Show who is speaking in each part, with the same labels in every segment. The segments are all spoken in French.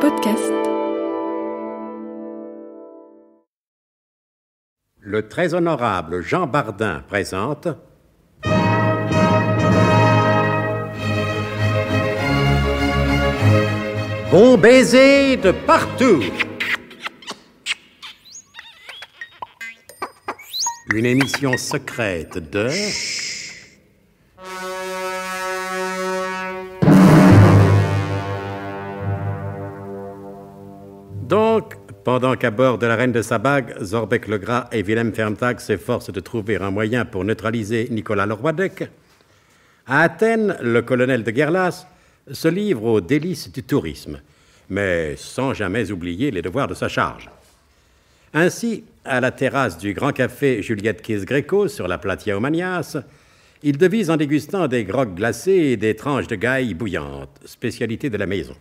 Speaker 1: Podcast.
Speaker 2: Le très honorable Jean Bardin présente Bon baiser de partout. Une émission secrète de... Donc, pendant qu'à bord de la Reine de Sabag, Zorbeck le Gras et Willem Ferntag s'efforcent de trouver un moyen pour neutraliser Nicolas le Roidec, à Athènes, le colonel de Guerlas se livre aux délices du tourisme, mais sans jamais oublier les devoirs de sa charge. Ainsi, à la terrasse du Grand Café Juliette Kiss Greco, sur la Platia Omanias, il devise en dégustant des grogs glacés et des tranches de gaille bouillantes, spécialité de la maison.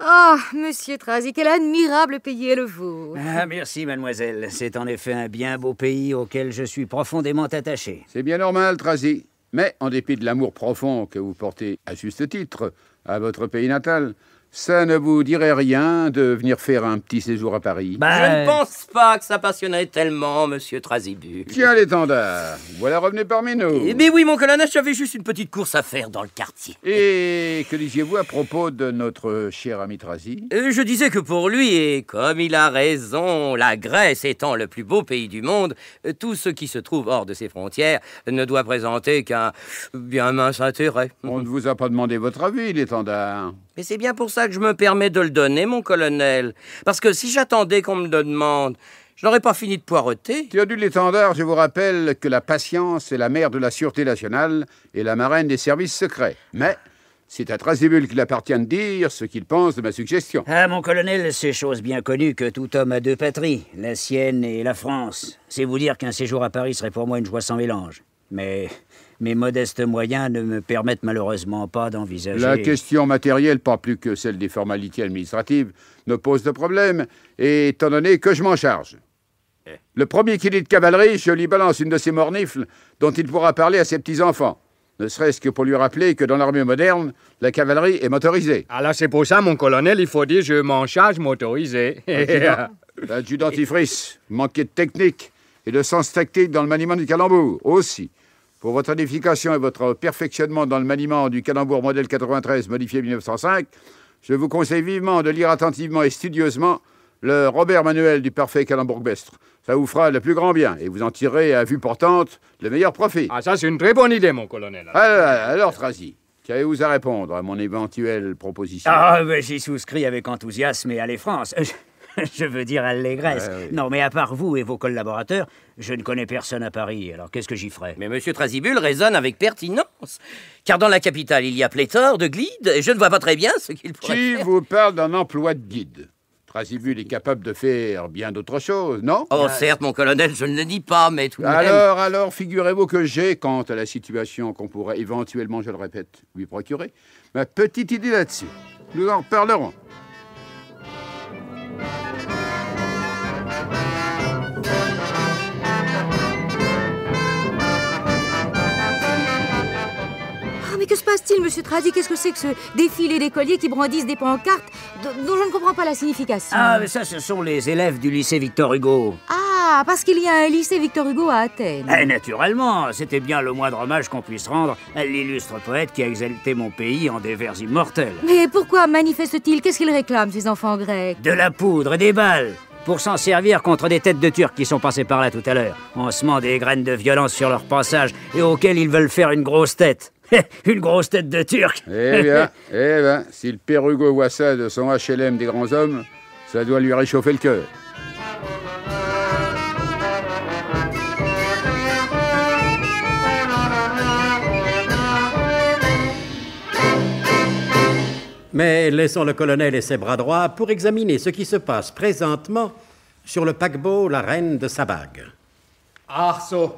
Speaker 3: Ah, monsieur Trazy, quel admirable pays est le vôtre.
Speaker 4: Ah, merci, mademoiselle. C'est en effet un bien beau pays auquel je suis profondément attaché.
Speaker 5: C'est bien normal, Trazy. Mais, en dépit de l'amour profond que vous portez, à juste titre, à votre pays natal, ça ne vous dirait rien de venir faire un petit séjour à Paris?
Speaker 6: Je ne pense pas que ça passionnerait tellement, monsieur Trasibul.
Speaker 5: Tiens, l'étendard, voilà revenu parmi nous.
Speaker 6: Mais oui, mon colonel, j'avais juste une petite course à faire dans le quartier.
Speaker 5: Et que disiez-vous à propos de notre cher ami Trazy?
Speaker 6: Je disais que pour lui, et comme il a raison, la Grèce étant le plus beau pays du monde, tout ce qui se trouve hors de ses frontières ne doit présenter qu'un bien mince intérêt.
Speaker 5: On ne vous a pas demandé votre avis, l'étendard.
Speaker 6: Mais c'est bien pour ça que je me permets de le donner, mon colonel. Parce que si j'attendais qu'on me le demande, je n'aurais pas fini de poireauter.
Speaker 5: Théodule l'étendard, je vous rappelle que la patience est la mère de la sûreté nationale et la marraine des services secrets. Mais c'est à Trasibul qu'il appartient de dire ce qu'il pense de ma suggestion.
Speaker 4: Ah, mon colonel, c'est chose bien connue que tout homme a deux patries, la sienne et la France. C'est vous dire qu'un séjour à Paris serait pour moi une joie sans mélange. Mais mes modestes moyens ne me permettent malheureusement pas d'envisager...
Speaker 5: La question matérielle, pas plus que celle des formalités administratives, ne pose de problème, étant donné que je m'en charge. Le premier qui dit de cavalerie, je lui balance une de ces mornifles dont il pourra parler à ses petits-enfants. Ne serait-ce que pour lui rappeler que dans l'armée moderne, la cavalerie est motorisée.
Speaker 7: Ah là, c'est pour ça, mon colonel, il faut dire je m'en charge motorisé.
Speaker 5: L'adjudant dentifrice, manquer de technique et de sens tactique dans le maniement du calembour, aussi. Pour votre édification et votre perfectionnement dans le maniement du calembour modèle 93 modifié 1905, je vous conseille vivement de lire attentivement et studieusement le Robert Manuel du parfait calembourgbestre. Ça vous fera le plus grand bien et vous en tirerez à vue portante le meilleur profit.
Speaker 7: Ah, ça, c'est une très bonne idée, mon colonel.
Speaker 5: Alors, Trazy, qu'avez-vous à répondre à mon éventuelle proposition?
Speaker 4: Ah, ben, j'y souscris avec enthousiasme et allégeance. Je veux dire allégresse.
Speaker 5: Oui.
Speaker 4: Non, mais à part vous et vos collaborateurs, je ne connais personne à Paris, alors qu'est-ce que j'y ferais?
Speaker 6: Mais monsieur Trasibul raisonne avec pertinence. Car dans la capitale, il y a pléthore de guides, et je ne vois pas très bien ce qu'il pourrait
Speaker 5: Qui
Speaker 6: faire.
Speaker 5: vous parle d'un emploi de guide? Trasibul est capable de faire bien d'autres choses, non?
Speaker 6: Oh, certes, mon colonel, je ne le dis pas, mais tout de même...
Speaker 5: Alors, figurez-vous que j'ai, quant à la situation qu'on pourrait éventuellement, je le répète, lui procurer, ma petite idée là-dessus. Nous en reparlerons.
Speaker 3: Mais que se passe-t-il, monsieur Trazy? Qu'est-ce que c'est que ce défilé d'écoliers qui brandissent des pancartes dont je ne comprends pas la signification?
Speaker 4: Ah, mais ça, ce sont les élèves du lycée Victor Hugo.
Speaker 3: Ah, parce qu'il y a un lycée Victor Hugo à Athènes.
Speaker 4: Eh, naturellement, c'était bien le moindre hommage qu'on puisse rendre à l'illustre poète qui a exalté mon pays en des vers immortels.
Speaker 3: Mais pourquoi manifestent-ils? Qu'est-ce qu'ils réclament, ces enfants grecs?
Speaker 4: De la poudre et des balles pour s'en servir contre des têtes de Turcs qui sont passés par là tout à l'heure, en semant des graines de violence sur leur passage et auxquelles ils veulent faire une grosse tête. Une grosse tête de Turc.
Speaker 5: Eh bien, si le père Hugo voit ça de son HLM des grands hommes, ça doit lui réchauffer le cœur.
Speaker 2: Mais laissons le colonel et ses bras droits pour examiner ce qui se passe présentement sur le paquebot La Reine de Sabag.
Speaker 7: Arceau.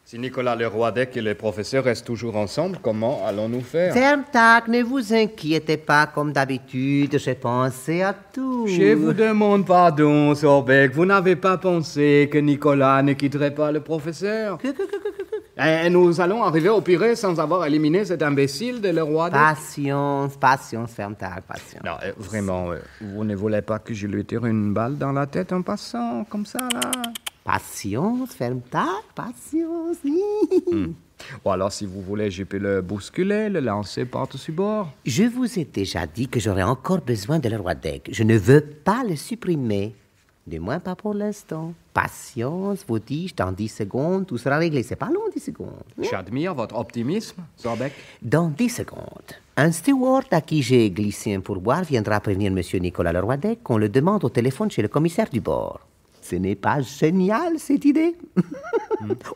Speaker 7: Si Nicolas le Roidec et les professeurs restent toujours ensemble, comment allons-nous faire?
Speaker 8: Ferntag, ne vous inquiétez pas comme d'habitude, j'ai pensé à tout.
Speaker 7: Je vous demande pardon, Zorbeck. Vous n'avez pas pensé que Nicolas ne quitterait pas le professeur? Et nous allons arriver au Pirée sans avoir éliminé cet imbécile de Leroy.
Speaker 8: Patience, patience, Fermtag, patience.
Speaker 7: Non, vraiment, vous ne voulez pas que je lui tire une balle dans la tête en passant, comme ça, là?
Speaker 8: Patience, Fermtag, patience.
Speaker 7: Ou alors, si vous voulez, je peux le bousculer, le lancer par-dessus bord.
Speaker 8: Je vous ai déjà dit que j'aurais encore besoin de Leroy Deck. Je ne veux pas le supprimer. Du moins pas pour l'instant. Patience, vous dis-je, dans 10 secondes, tout sera réglé. C'est pas long, 10 secondes.
Speaker 7: J'admire votre optimisme, Zorbeck.
Speaker 8: Dans 10 secondes, un steward à qui j'ai glissé un pourboire viendra prévenir M. Nicolas Leroy Deck qu'on le demande au téléphone chez le commissaire du bord. Ce n'est pas génial, cette idée?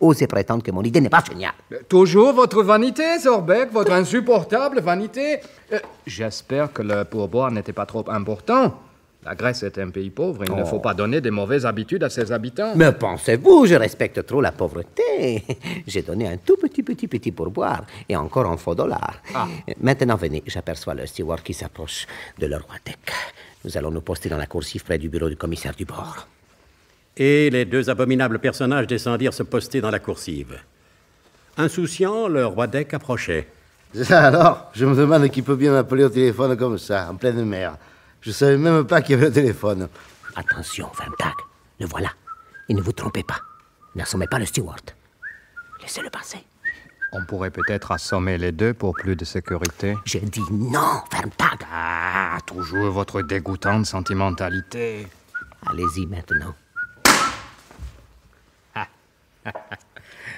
Speaker 8: Osez prétendre que mon idée n'est pas géniale.
Speaker 7: Toujours votre vanité, Zorbeck, votre insupportable vanité. J'espère que le pourboire n'était pas trop important. La Grèce est un pays pauvre, il ne faut pas donner de mauvaises habitudes à ses habitants.
Speaker 8: Mais pensez-vous, je respecte trop la pauvreté. J'ai donné un tout petit pourboire, et encore en faux dollars. Maintenant, venez, j'aperçois le steward qui s'approche de Leroy Deck. Nous allons nous poster dans la coursive près du bureau du commissaire du bord.
Speaker 2: Et les deux abominables personnages descendirent se poster dans la coursive. Insouciant, le roi Deck approchait.
Speaker 1: Ça alors, je me demande qui peut bien m'appeler au téléphone comme ça, en pleine mer. Je savais même pas qu'il y avait le téléphone.
Speaker 8: Attention, Fermtag, le voilà. Et ne vous trompez pas. N'assommez pas le steward. Laissez-le passer.
Speaker 7: On pourrait peut-être assommer les deux pour plus de sécurité.
Speaker 8: J'ai dit non, Fermtag.
Speaker 7: Ah, toujours votre dégoûtante sentimentalité.
Speaker 8: Allez-y maintenant.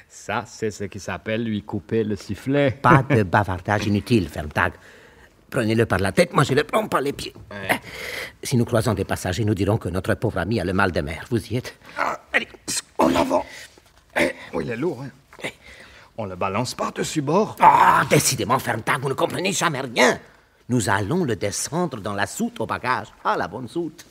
Speaker 7: Ça, c'est ce qui s'appelle lui couper le sifflet.
Speaker 8: Pas de bavardage inutile, Fermtag. Prenez-le par la tête, moi je le prends par les pieds. Si nous croisons des passagers, nous dirons que notre pauvre ami a le mal de mer. Vous y êtes?
Speaker 7: Allez, en avant. Oui, il est lourd. Hein. On le balance par-dessus bord.
Speaker 8: Décidément, Fermtag, vous ne comprenez jamais rien. Nous allons le descendre dans la soute au bagage. La bonne soute.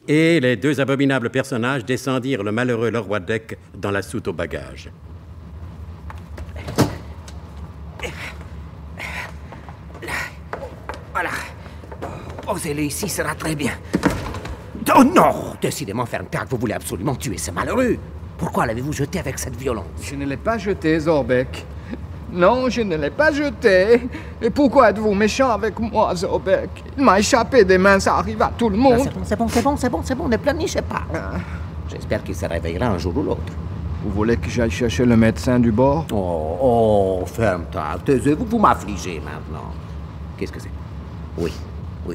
Speaker 2: Et les deux abominables personnages descendirent le malheureux Leroy Deck dans la soute au bagage.
Speaker 8: Voilà. Posez-le ici, sera très bien. Oh non! Décidément, Fermtag, vous voulez absolument tuer ce malheureux. Pourquoi l'avez-vous jeté avec cette violence?
Speaker 7: Je ne l'ai pas jeté, Zorbeck. Non, je ne l'ai pas jeté. Et pourquoi êtes-vous méchant avec moi, Zorbeck? Il m'a échappé des mains, ça arrive à tout le monde.
Speaker 8: C'est bon, ne pleurnichez pas. J'espère qu'il se réveillera un jour ou l'autre.
Speaker 7: Vous voulez que j'aille chercher le médecin du bord?
Speaker 8: Fermtag, taisez-vous, vous m'affligez maintenant. Qu'est-ce que c'est? Oui,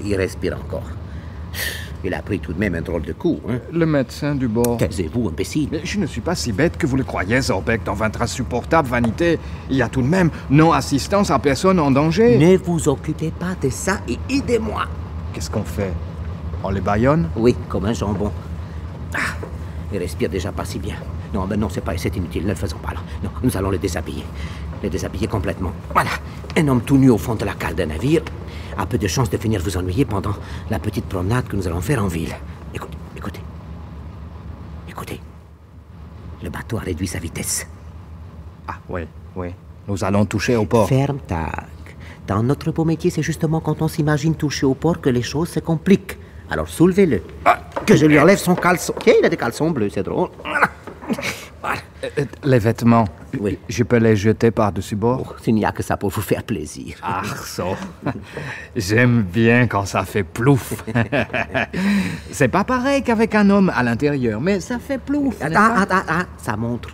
Speaker 8: il respire encore. Il a pris tout de même un drôle de coup, hein?
Speaker 7: Le médecin du bord.
Speaker 8: Taisez-vous, imbécile.
Speaker 7: Mais je ne suis pas si bête que vous le croyez, Zorbeck. Dans votre insupportable vanité, il y a tout de même non-assistance à personne en danger.
Speaker 8: Ne vous occupez pas de ça et aidez-moi.
Speaker 7: Qu'est-ce qu'on fait? On les bâillonne?
Speaker 8: Oui, comme un jambon. Il respire déjà pas si bien. Non, c'est inutile, ne le faisons pas là. Non, nous allons le déshabiller. Le déshabiller complètement. Voilà, un homme tout nu au fond de la cale d'un navire a peu de chances de venir vous ennuyer pendant la petite promenade que nous allons faire en ville. Écoutez. Le bateau a réduit sa vitesse.
Speaker 7: Oui. Nous allons toucher au port.
Speaker 8: Fermtag. Dans notre beau métier, c'est justement quand on s'imagine toucher au port que les choses se compliquent. Alors soulevez-le. Que je lui enlève son caleçon. Tiens, il a des caleçons bleus, c'est drôle. Voilà.
Speaker 7: Les vêtements,
Speaker 8: oui.
Speaker 7: Je peux les jeter par-dessus bord?
Speaker 8: S'il n'y a que ça pour vous faire plaisir.
Speaker 7: Ça. J'aime bien quand ça fait plouf. C'est pas pareil qu'avec un homme à l'intérieur, mais ça fait plouf.
Speaker 8: Ça montre.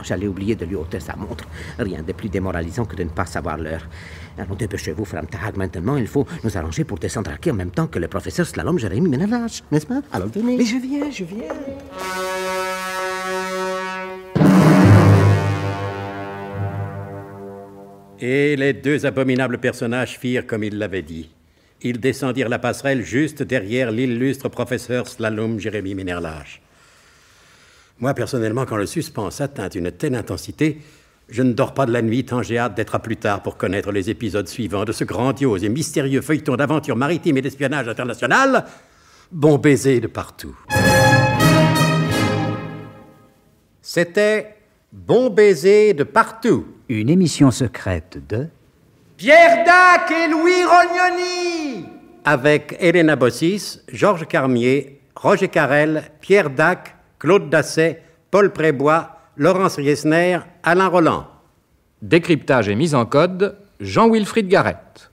Speaker 8: J'allais oublier de lui ôter sa montre. Rien de plus démoralisant que de ne pas savoir l'heure. Allons, dépêchez-vous, Fermtag. Maintenant, il faut nous arranger pour descendre à quai en même temps que le professeur Slalom Jérémy Ménage, n'est-ce pas? Alors, venez.
Speaker 7: Mais je viens.
Speaker 2: Et les deux abominables personnages firent comme il l'avait dit. Ils descendirent la passerelle juste derrière l'illustre professeur Slalom Jérémy Ménage. Moi, personnellement, quand le suspense atteint une telle intensité, je ne dors pas de la nuit tant j'ai hâte d'être à plus tard pour connaître les épisodes suivants de ce grandiose et mystérieux feuilleton d'aventure maritime et d'espionnage international, Bon baiser de partout. C'était Bon baiser de partout.
Speaker 4: Une émission secrète de
Speaker 9: Pierre Dac et Louis Rognoni.
Speaker 2: Avec Elena Bossis, Georges Carmier, Roger Carrel, Pierre Dac, Claude Dasset, Paul Prébois, Laurence Riesner, Alain Roland.
Speaker 7: Décryptage et mise en code, Jean-Wilfried Garrett.